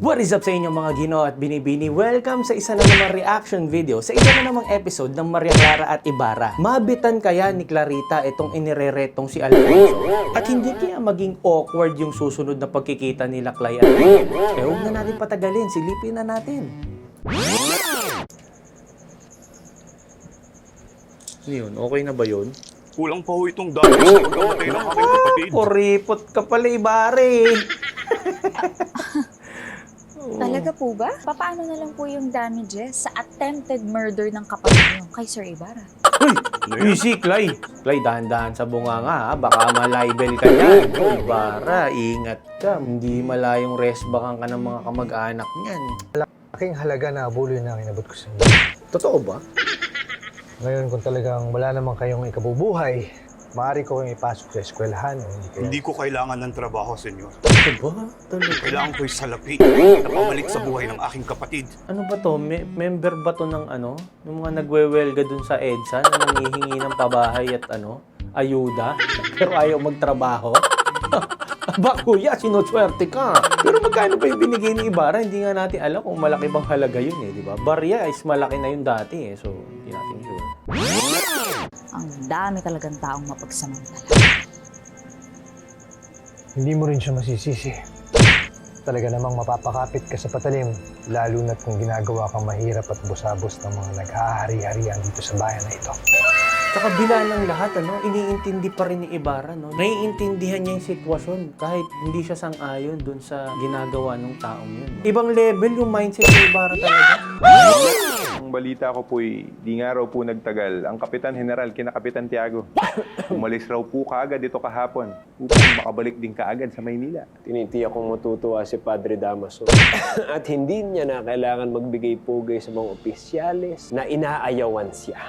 What is up sa inyo mga Ginoo at Binibini? Welcome sa isa na namang reaction video sa isa na namang episode ng Maria Clara at Ibarra. Mabitan kaya ni Clarita itong inireretong si Alfonso? At hindi kaya maging awkward yung susunod na pagkikita nila Clay at Miguel? Eh huwag na natin patagalin, silipin na natin. Yun, okay na ba yun? Kulang pa ho itong dami sa pagkamatay ng aking kapatid. Kuripot ka pala Ibarra eh. Talaga po ba? Paano na lang po yung damages sa attempted murder ng kapatid niyo kay Sir Ibarra? Uy, easy, Clay. Clay, dahan-dahan sa bunganga ha. Baka malibel ka yan. Ibarra, ingat ka. Hindi malayong resbakan ka ng mga kamag-anak niyan. Malaking halaga na abuloy na inabot ko sa inyo. Totoo ba? Ngayon kung talagang wala naman kayong ikabubuhay, maaari ko kayong ipasok sa eskwelahan o hindi kayo. Hindi ko kailangan ng trabaho, senyor. Ano ba? Talaga? Kailangan ko'y salapi na pamalik sa buhay ng aking kapatid. Ano ba to? Member ba to ng ano? Yung mga nagwewelga dun sa EDSA na nangihingi ng pabahay at ano? Ayuda? Pero ayaw magtrabaho? Aba kuya, sinuswerte ka. Pero magkano pa yung binigay ni Ibarra? Hindi nga natin alam kung malaki bang halaga yun eh, di ba? Barya is malaki na yun dati eh. So, hindi natin sure. Ang dami talagang taong mapagsamantala. Hindi mo rin siya masisisi. Talaga namang mapapakapit ka sa patalim, lalo na't kung ginagawa kang mahirap at busabos ng mga naghahari-harian dito sa bayan na ito. Sa kabila ng lahat, ano, iniintindi pa rin ni Ibarra, no? Naiintindihan niya yung sitwasyon kahit hindi siya sang-ayon dun sa ginagawa ng taong yun. No? Ibang level yung mindset ni Ibarra talaga. Ang balita ko po'y di nga raw po nagtagal ang Kapitan General kina Kapitan Tiago. Umalis raw po kaagad dito kahapon upang makabalik din kaagad sa Maynila. Tinitiyak kong matutuwa si Padre Damaso. At hindi niya na kailangan magbigay pugay sa mga opisyales na inaayawan siya.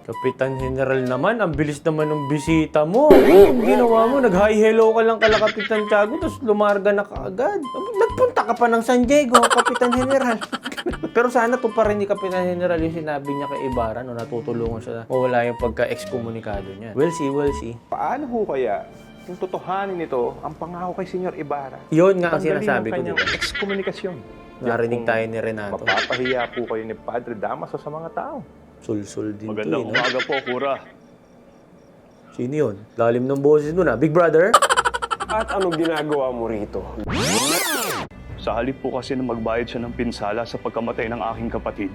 Kapitan General naman, ang bilis naman ng bisita mo. Ang ginawa mo, nag-hi hello ka lang kala Kapitan Tiago, tapos lumarga na kaagad. Nagpunta ka pa ng San Diego, Kapitan General. Pero sana to pa rin ni Kapitan General yung sinabi niya kay Ibarra, no, natutulungan siya na mawala yung pagka-exkomunikado niya. We'll see, we'll see. Paano ho kaya kung totohanin ito ang pangako kay Senyor Ibarra? Yun nga ang Tanggalin sinasabi ko, kanyang di ba? ekskomunikasyon. Narinig tayo ni Renato. Mapapahiya po kayo ni Padre Damaso sa mga tao. Sul-sul din to, Magandang eh, no? umaga po, Kura. Sino yun? Lalim ng boses mo na. Big brother? At anong ginagawa mo rito? Sa halip po kasi na magbayad siya ng pinsala sa pagkamatay ng aking kapatid,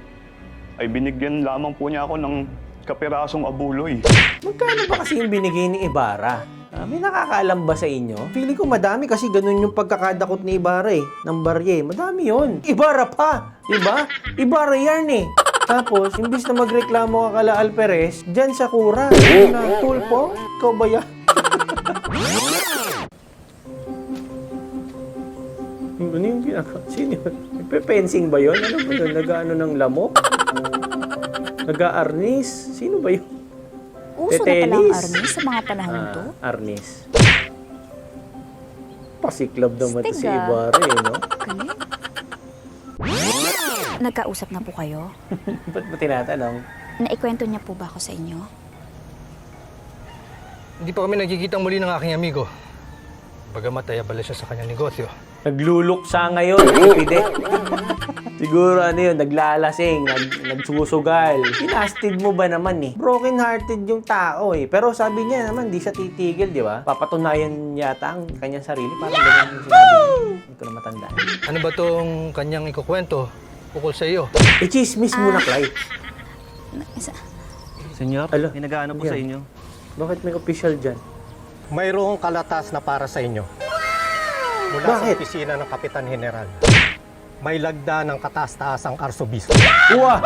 ay binigyan lamang po niya ako ng kapirasong abuloy. Magkano ba kasi yung binigay ni Ibarra? May nakakaalam ba sa inyo? Feeling ko madami kasi ganun yung pagkakadakot ni Ibarra eh. Ng barye. Madami yun. Ibarra pa! Diba? Ibarra yan eh. Tapos, imbis na magreklamo ka kala Alperes, dyan sa Kura. Na, tulpo? Ikaw ba yan? Ano yung ginagawa? Sino yun? Nagpe-fencing ba yun? Ano ba yun? Nag-ano ng lamok? Nag-a-arnis? Sino ba yun? Uso na palang arnis sa mga panahon to? Arnis. Pasiklab naman to si Stiga. Ibarra eh, no? Galing. Nagkausap na po kayo? Ba't mo tinatanong? Naikwento niya po ba ako sa inyo? Hindi pa kami nagkikitang muli ng aking amigo. Bagamat ay abala siya sa kanyang negosyo. Nagluluksa ngayon, ipide. Siguro ano yun, naglalasing, nagsusugal. Pinastid mo ba naman eh? Broken-hearted yung tao eh. Pero sabi niya naman, di siya titigil, di ba? Papatunayan yata ang kanyang sarili. Parang ganyan yung sinabi niya. Hindi ko na matandaan. Ano ba tong kanyang ikukwento ukol sa iyo? I-chismis muna, Clay. Senyor, Alo. may nag-aano po Yan. sa inyo. Bakit may official dyan? Mayroong kalatas na para sa inyo. Mula Bakit? sa opisina ng Kapitan General. May lagda ng kataas-taasang arsobispo. Wow!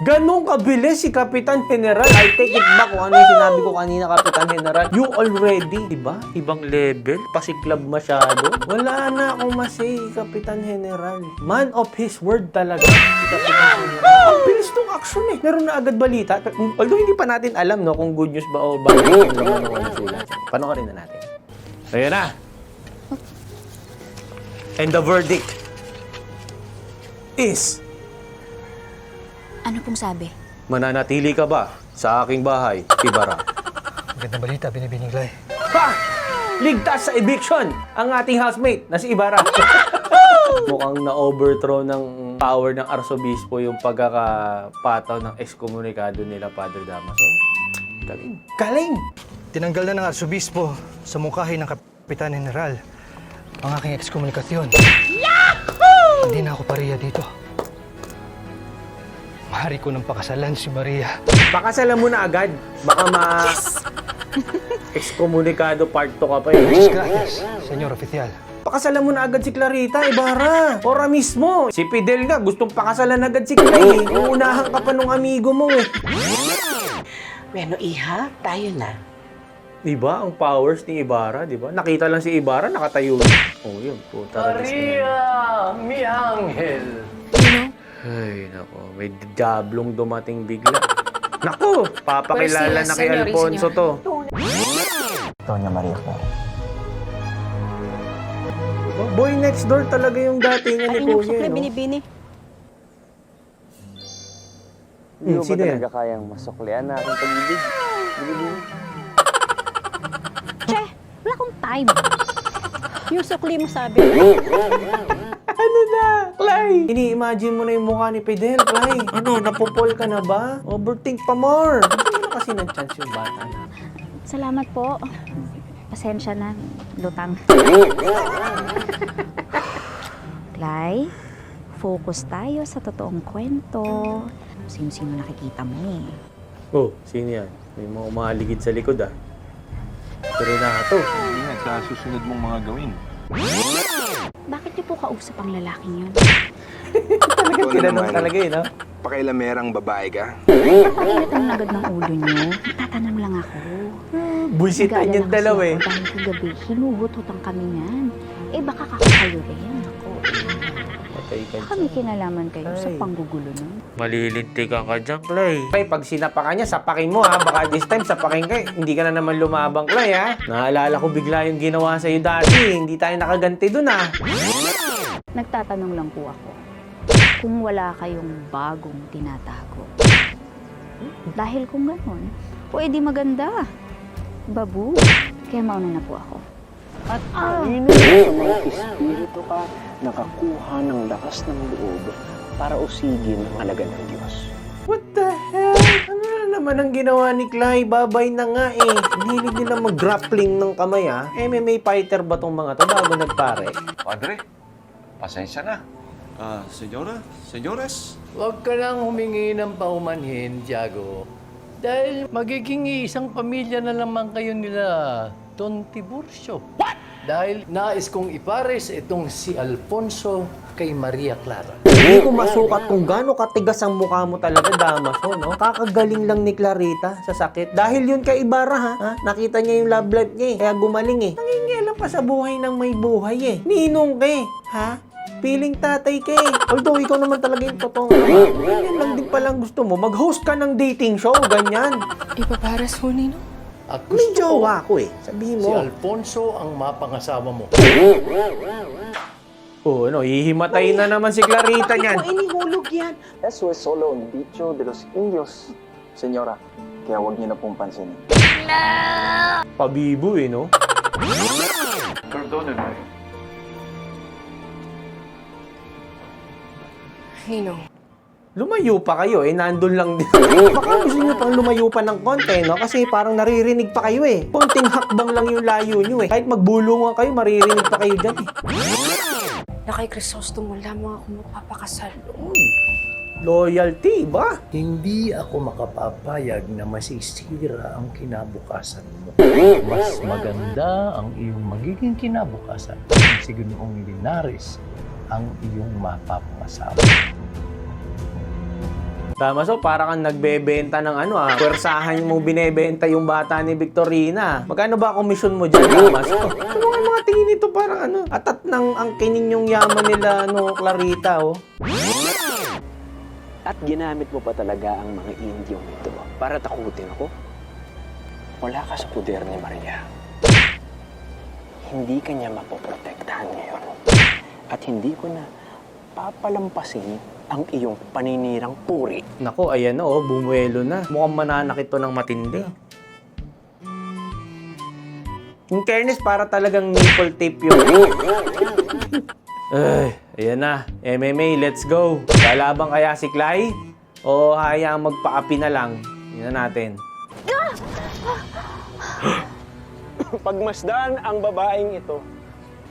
Ganong kabilis si Kapitan General. I take it back kung ano yung sinabi ko kanina, Kapitan General. You already, di ba? Ibang level. Pasiklab masyado. Wala na akong masay, Kapitan General. Man of his word talaga. Si Kapitan General. Ang bilis tong action eh. Meron na agad balita. Although hindi pa natin alam no kung good news ba o bad news. Panoorin na natin. Ayan na. And the verdict is... Ano pong sabi? Mananatili ka ba sa aking bahay, Ibarra? Ganda balita, binibiniglay. Ha! Ligtas sa eviction ang ating housemate na si Ibarra. Mukhang na-overthrow ng power ng Arsobispo yung pagkakapataw ng exkomunikado nila, Padre Damaso. Galing. Galing! Tinanggal na ng Arsobispo sa mungkahi ng Kapitan General ang aking ekskomunikasyon. Hindi na ako pariya dito. Mahari ko ng pakasalan si Maria. Pakasalan mo na agad. Baka exkomunikado part 2 ka pa eh. Muchas gracias, Senyor Oficial. Pakasalan mo na agad si Clarita, Ibarra. Ora mismo. Si Fidel nga, gustong pakasalan agad si Clay. Uunahan ka pa nung amigo mo eh. Bueno, iha, tayo na. Diba? Ang powers ni Ibarra, diba? Nakita lang si Ibarra, nakatayo na. Oh, yun. Puta. Maria, mi angel. Ay, nako. May diablong dumating bigla. Nako, papakilala na kay Alfonso to. Doña Maria Clara. Boy next door talaga yung dati niya ni Kuya, no? Binibini. Hindi mo ba Sino yan? talaga kayang masuklian na aking pag-ibig? Che, wala akong time. Yung sukli mo sabi. Ano na, Clay? Ini-imagine mo na yung mukha ni Fidel, Clay. Ano, napupol ka na ba? Overthink pa more. Hindi na kasi ng chance yung bata na. Salamat po. Pasensya na, lutang. Clay, focus tayo sa totoong kwento. Sino-sino nakikita mo eh. Oh, sino yan? May mga umaligid sa likod ah. Pero na to. Ingat sa susunod mong mga gawin. Bakit niyo po kausap ang lalaking yun? Talagang kinanong talaga eh, no? Pakailamerang babae ka? Napakainitan agad ng ulo niyo. Tatanong lang ako. Buisitan yung Nag-aalala dalawa kasi eh. ako dahil kagabi, hinugot-hutang kami niyan. Eh baka kakakayo rin. Ako. Patay ka Baka may kinalaman kayo sa Ay. panggugulo nun. Malilintikan ka dyan, Clay. Clay, pag sinapakan niya, sapakin mo ha. Baka this time, sapakin ka. Hindi ka na naman lumabang, Clay ha. Naalala ko bigla yung ginawa sa'yo dati. Hindi tayo nakaganti dun ha. Nagtatanong lang po ako kung wala kayong bagong tinatago. Dahil kung ganon, o edi maganda. Babu. Kaya mauna na po ako. At kanino sa mga espiritu ka nakakuha ng lakas ng loob para usigin ang halaga ng Diyos? What the hell? Ano na naman ang ginawa ni Clay? Babay na nga eh. Hilig nila mag-grappling ng kamay ha. MMA fighter ba tong mga to bago nagpare? Padre, pasensya na. Senyora, senyores. Huwag ka nang humingi ng paumanhin, Tiago. Dahil magiging isang pamilya na naman kayo nila, Don Tiburcio. What? Dahil nais kong ipares itong si Alfonso kay Maria Clara. Hindi ko masukat kung gaano katigas ang mukha mo talaga, Damaso, no? Kakagaling lang ni Clarita sa sakit. Dahil yun kay Ibarra, ha? Nakita niya yung love life niya eh. Kaya gumaling eh. Nangingialam pa sa buhay ng may buhay eh. Ninong ka eh, ha? Piling tatay ka eh. Although ikaw naman talaga yung totoong ama. Ganyan lang din palang gusto mo. Mag-host ka ng dating show, ganyan. Ipaparas ho, Nino? At May gusto ko jowa ako eh. Sabihin si mo. Alfonso ang mapangasawa mo. Oh, ano, hihimatay na naman si Clarita niyan. Inihulog yan. Eso es solo un dicho de los indios, señora. Kaya huwag niyo na pong pansinin. Pabibo eh, no? Perdónenme. Nino. Lumayo pa kayo eh, nandun lang din. Baka gusto nyo pang lumayo pa ng konti, no? Kasi parang naririnig pa kayo eh. Konting hakbang lang yung layo nyo eh. Kahit magbulungan kayo, maririnig pa kayo dyan eh. Na kay Crisostomo lamang ako magpapakasal. Loyalty, ba? Hindi ako makapapayag na masisira ang kinabukasan mo. Mas maganda ang iyong magiging kinabukasan kung si Ginoong Linares ang iyong mapapangasawa. Tama, so para kang nagbebenta ng ano pwersahan mo binebenta yung bata ni Victorina. Magkano ba komisyon mo dyan, Damas? Ano nga mga tingin nito parang ano, atat ng angkinin yung yaman nila, no, Clarita, oh. At ginamit mo pa talaga ang mga Indyong ito para takutin ako? Wala ka sa poder ni Maria. Hindi ka niya mapoprotektahan ngayon. At hindi ko na papalampasin ang iyong paninirang puri. Nako, ayan na, oh, bumuelo na. Mukhang mananakit to ng matindi. In fairness, para talagang nipple tape yun. Ay, Ayan na, MMA, let's go. Lalaban kaya si Clay? O hayaang magpaapi na lang? Tingnan natin. Pagmasdan ang babaeng ito,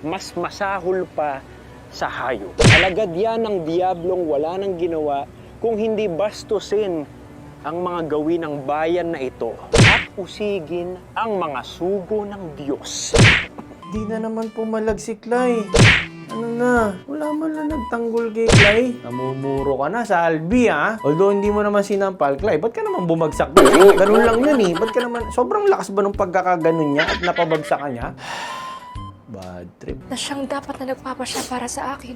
mas masahol pa sa hayop. Alagad yan ng diablong wala nang ginawa kung hindi bastusin ang mga gawin ng bayan na ito at usigin ang mga sugo ng Diyos. Di na naman pumalag si Clay. Ano na? Wala man lang nagtanggol kay Clay. Namumuro ka na sa Albi, ha? Although hindi mo naman sinampal, Clay, ba't ka naman bumagsak? Ganun lang yun, eh. Ba't ka naman... Sobrang lakas ba nung pagkakaganon niya at napabagsak ka niya? Bad trip. Na siyang dapat na nagpapasya para sa akin.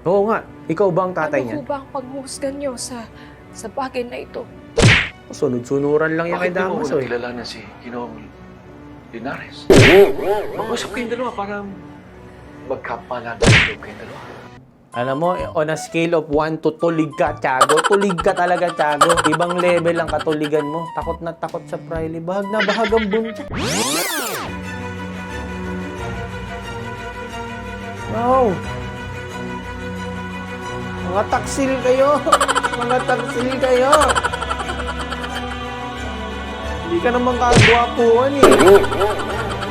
Oo nga. Ikaw ba ang tatay niya? Ano po ba ang paghuhusgan niyo sa bagay na ito? Sunod-sunuran lang yan kay Damaso, eh. kilalanan si Ginoong Linares? Mag-usap kayong dalawa para magkapalan kayong dalawa. Alam mo, on a scale of 1 to tulig ka, Tiago. Tulig ka talaga, Tiago. Ibang level ang katuligan mo. Takot na takot sa Priley. Bahag na bahag ang buntot. Wow! Mga taksil kayo! Mga taksil kayo! Hindi ka naman kagwapuan, eh.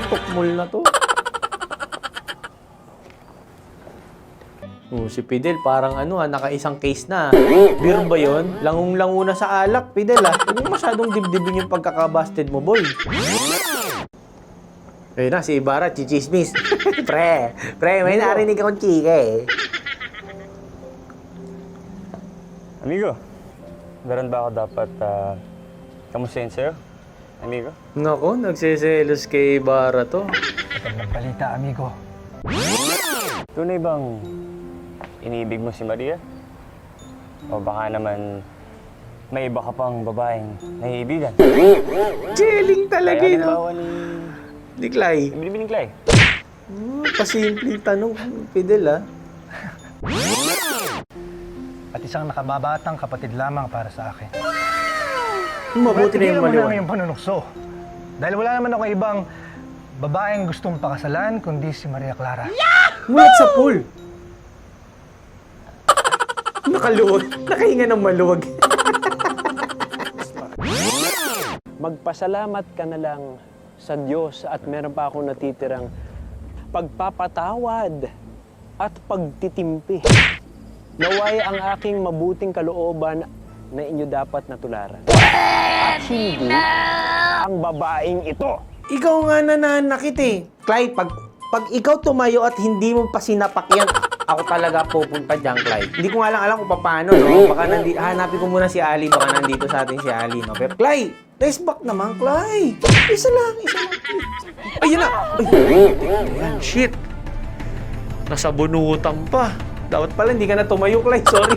Tukmol na to. Oh, si Fidel parang nakaisang case na. Beer ba yun? Langung-lango na sa alak, Fidel, ah. Huwag mo masyadong dibdibin yung pagkakabasted mo, boy. Ayun na, si Ibarra, chichismis. Pre, may narinig akong chika, eh. Amigo, meron ba ako dapat kamustahin sa'yo? Amigo? Nako, nagsiselos kay Ibarra to. Magandang balita, amigo. Tunay bang iniibig mo si Maria? O baka naman may iba ka pang babaeng naiibigan? Chilling talaga, Kaya no? halimbawa Ni Clay. ni Clay. Pasimpleng tanong, Fidel, ah. At isang nakababatang kapatid lamang para sa akin. Mabuti na yung maliwan. Yung panunukso. Dahil wala naman ako ibang babaeng gustong pakasalan kundi si Maria Clara. Mulat sa pool. Nakaluwag. Nakahinga ng maluwag. Magpasalamat ka na lang sa Diyos at meron pa akong natitirang pagpapatawad at pagtitimpi. Naway ang aking mabuting kalooban na inyo dapat natularan. At hindi ang babaeng ito. Ikaw nga nananakit, eh. Clay, pag ikaw tumayo at hindi mo pa sinapak yan, ako talaga pupunta dyan, Clay. Hindi ko nga lang alam kung paano, no? Baka hanapin ko muna si Ali, baka nandito sa atin si Ali, no? Pero Clay, nice back naman, Clay. Isa lang, please. Ayun na! Ayan, shit. Nasa bunutan pa. Dapat pala hindi ka na tumayo, Clay. Sorry.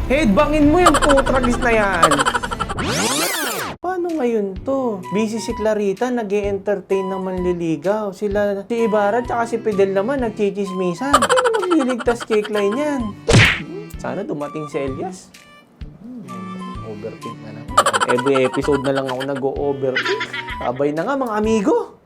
Headbangin mo yung putragis na yan. Paano ngayon to? Busy si Clarita, nag-e-entertain ng manliligaw. Si Ibarra at si Fidel naman, nagchichismisan. Ano magliligtas kay Clay niyan? Sana dumating si Elias. Overthink na naman. Every episode na lang ako nag-o-overthink. Sabay na nga mga amigo.